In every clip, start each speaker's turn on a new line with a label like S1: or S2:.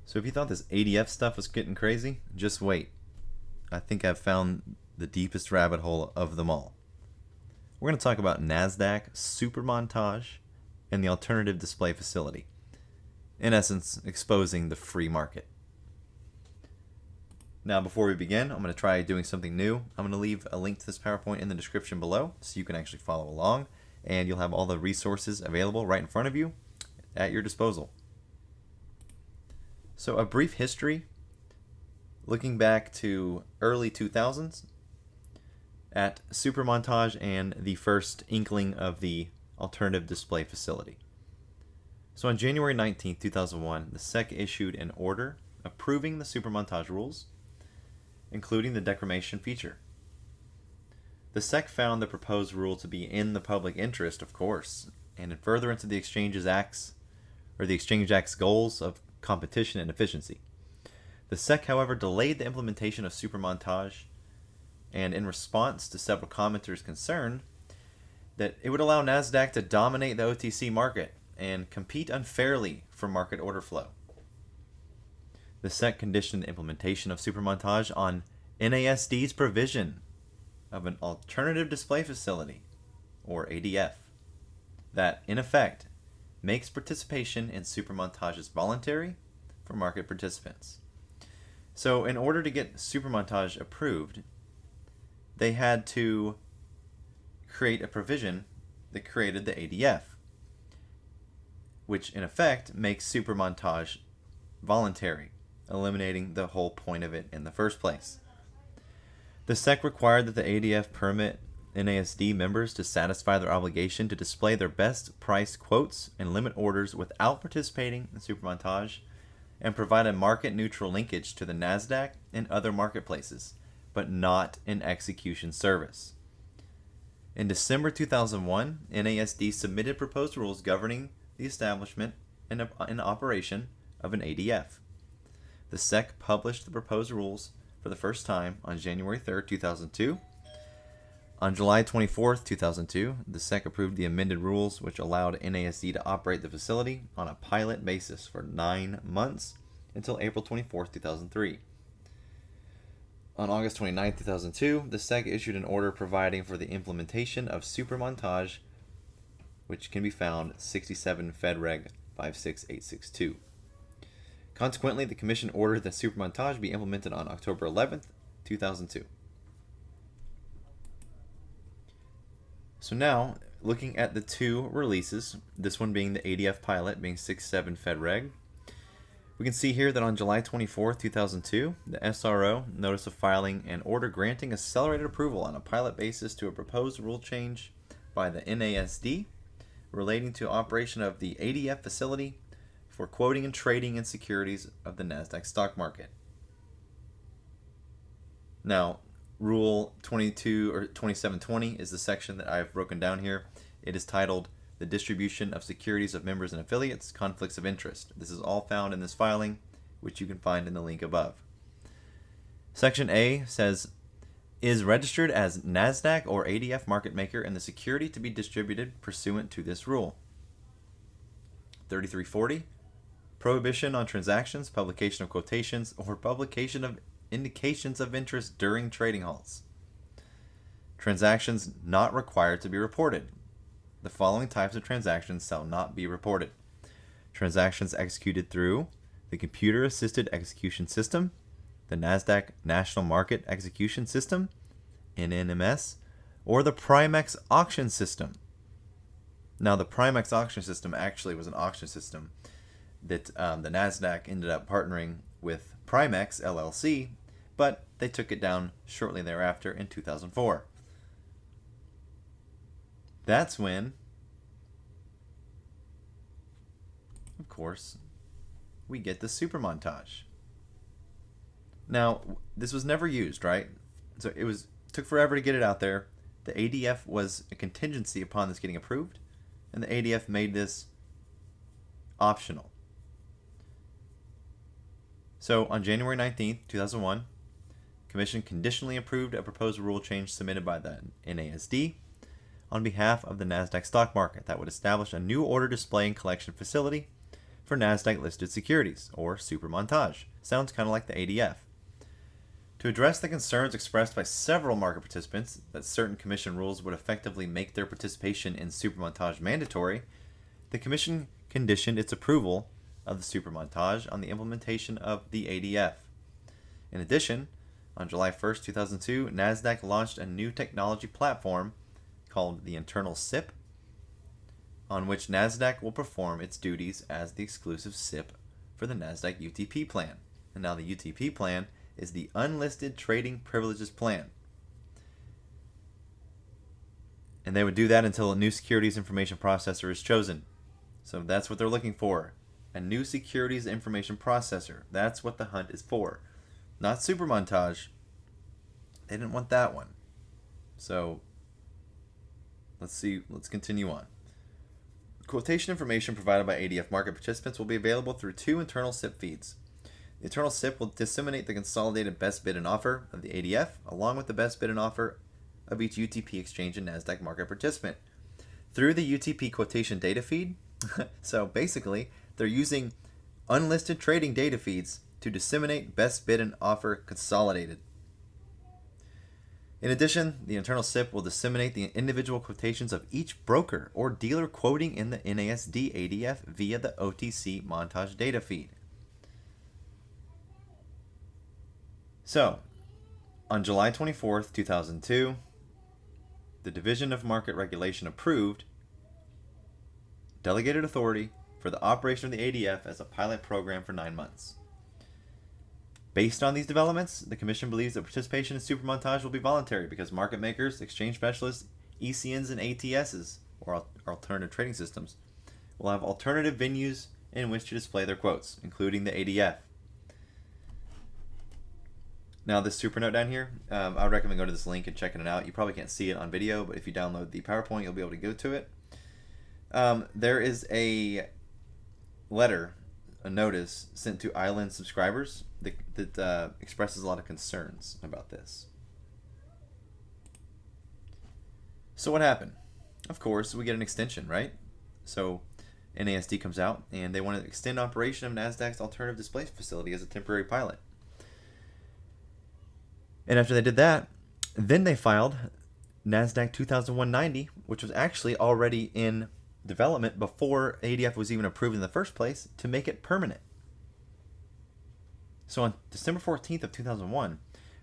S1: So if you thought this ADF stuff was getting crazy, just wait. I think I've found the deepest rabbit hole of them all. We're going to talk about NASDAQ, Super Montage, and the alternative display facility. In essence, exposing the free market. Now before we begin, I'm going to try doing something new. I'm going to leave a link to this PowerPoint in the description below so you can actually follow along, and you'll have all the resources available right in front of you at your disposal. So a brief history, looking back to early 2000s at Super Montage and the first inkling of the alternative display facility. So on January 19, 2001, the SEC issued an order approving the Super Montage rules, including the declaration feature. The SEC found the proposed rule to be in the public interest, of course, and in furtherance of the Exchange Act's goals of competition and efficiency. The SEC, however, delayed the implementation of Super Montage, and in response to several commenters' concern that it would allow NASDAQ to dominate the OTC market and compete unfairly for market order flow. The SEC conditioned the implementation of Super Montage on NASD's provision of an alternative display facility, or ADF, that, in effect, makes participation in Super Montages voluntary for market participants. So in order to get Super Montage approved, they had to create a provision that created the ADF, which in effect makes Super Montage voluntary, eliminating the whole point of it in the first place. The SEC required that the ADF permit NASD members to satisfy their obligation to display their best price quotes and limit orders without participating in Super Montage, and provide a market-neutral linkage to the NASDAQ and other marketplaces, but not an execution service. In December 2001, NASD submitted proposed rules governing the establishment and operation of an ADF. The SEC published the proposed rules for the first time on January 3, 2002. On July 24, 2002, the SEC approved the amended rules, which allowed NASD to operate the facility on a pilot basis for 9 months until April 24, 2003. On August 29, 2002, the SEC issued an order providing for the implementation of Super Montage, which can be found 67 Fed Reg 56862. Consequently, the Commission ordered that Super Montage be implemented on October 11, 2002. So now, looking at the two releases, this one being the ADF pilot being 67 Fed Reg, we can see here that on July 24, 2002, the SRO notice of filing an order granting accelerated approval on a pilot basis to a proposed rule change by the NASD relating to operation of the ADF facility for quoting and trading in securities of the NASDAQ stock market. Now, Rule 22 or 2720 is the section that I've broken down here. It is titled The Distribution of Securities of Members and Affiliates, Conflicts of Interest. This is all found in this filing, which you can find in the link above. Section A says, is registered as NASDAQ or ADF market maker in the security to be distributed pursuant to this rule. 3340, prohibition on transactions, publication of quotations, or publication of indications of interest during trading halts. Transactions not required to be reported. The following types of transactions shall not be reported. Transactions executed through the Computer-Assisted Execution System, the NASDAQ National Market Execution System, NNMS, or the Primex Auction System. Now, the Primex Auction System actually was an auction system that the NASDAQ ended up partnering with Primex LLC, but they took it down shortly thereafter in 2004. That's when, of course, we get the Super Montage. Now, this was never used, right? So it took forever to get it out there. The ADF was a contingency upon this getting approved, and the ADF made this optional. So on January 19th, 2001, Commission conditionally approved a proposed rule change submitted by the NASD on behalf of the NASDAQ stock market that would establish a new order display and collection facility for NASDAQ listed securities, or Super Montage. Sounds kind of like the ADF. To address the concerns expressed by several market participants that certain commission rules would effectively make their participation in Super Montage mandatory, the commission conditioned its approval of the Super Montage on the implementation of the ADF. In addition, on July 1st, 2002, NASDAQ launched a new technology platform called the internal SIP, on which NASDAQ will perform its duties as the exclusive SIP for the NASDAQ UTP plan. And now the UTP plan is the Unlisted Trading Privileges Plan. And they would do that until a new securities information processor is chosen. So that's what they're looking for. A new securities information processor. That's what the hunt is for. Not Super Montage. They didn't want that one. So let's continue on. Quotation information provided by ADF market participants will be available through two internal SIP feeds. The internal SIP will disseminate the consolidated best bid and offer of the ADF along with the best bid and offer of each UTP exchange and NASDAQ market participant through the UTP quotation data feed. So basically, they're using unlisted trading data feeds to disseminate best bid and offer consolidated. In addition, the internal SIP will disseminate the individual quotations of each broker or dealer quoting in the NASD ADF via the OTC Montage data feed. So, on July 24th, 2002, the Division of Market Regulation approved delegated authority for the operation of the ADF as a pilot program for 9 months. Based on these developments, the Commission believes that participation in Super Montage will be voluntary because market makers, exchange specialists, ECNs, and ATSs, or alternative trading systems, will have alternative venues in which to display their quotes, including the ADF. Now, this super note down here, I would recommend go to this link and checking it out. You probably can't see it on video, but if you download the PowerPoint, you'll be able to go to it. There is a letter, a notice sent to Island subscribers that expresses a lot of concerns about this. So what happened? Of course, we get an extension, right? So NASD comes out and they want to extend operation of NASDAQ's alternative display facility as a temporary pilot. And after they did that, then they filed NASDAQ 2001-90, which was actually already in development before ADF was even approved in the first place, to make it permanent. So on December 14th of 2001,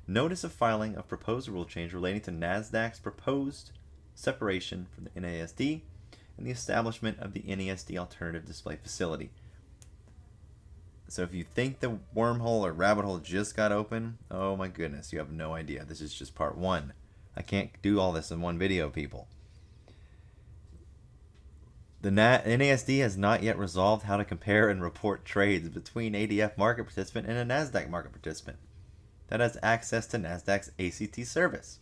S1: notice of filing of proposed rule change relating to NASDAQ's proposed separation from the NASD and the establishment of the NASD alternative display facility. So if you think the wormhole or rabbit hole just got open, oh my goodness, you have no idea. This is just part one. I can't do all this in one video, people. The NASD has not yet resolved how to compare and report trades between ADF market participant and a NASDAQ market participant that has access to NASDAQ's ACT service.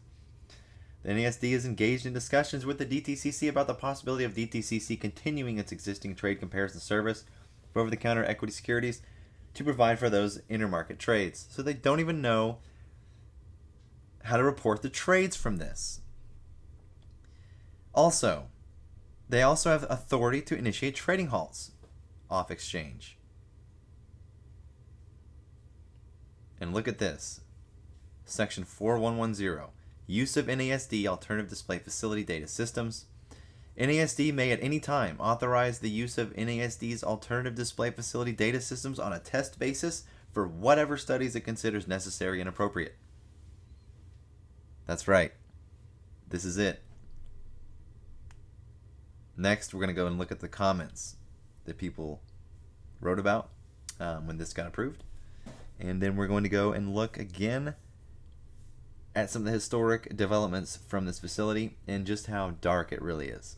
S1: The NASD is engaged in discussions with the DTCC about the possibility of DTCC continuing its existing trade comparison service for over-the-counter equity securities to provide for those intermarket trades. So they don't even know how to report the trades from this. Also, they also have authority to initiate trading halts off exchange. And look at this. Section 4110. Use of NASD alternative display facility data systems. NASD may at any time authorize the use of NASD's alternative display facility data systems on a test basis for whatever studies it considers necessary and appropriate. That's right. This is it. Next, we're going to go and look at the comments that people wrote about when this got approved. And then we're going to go and look again at some of the historic developments from this facility and just how dark it really is.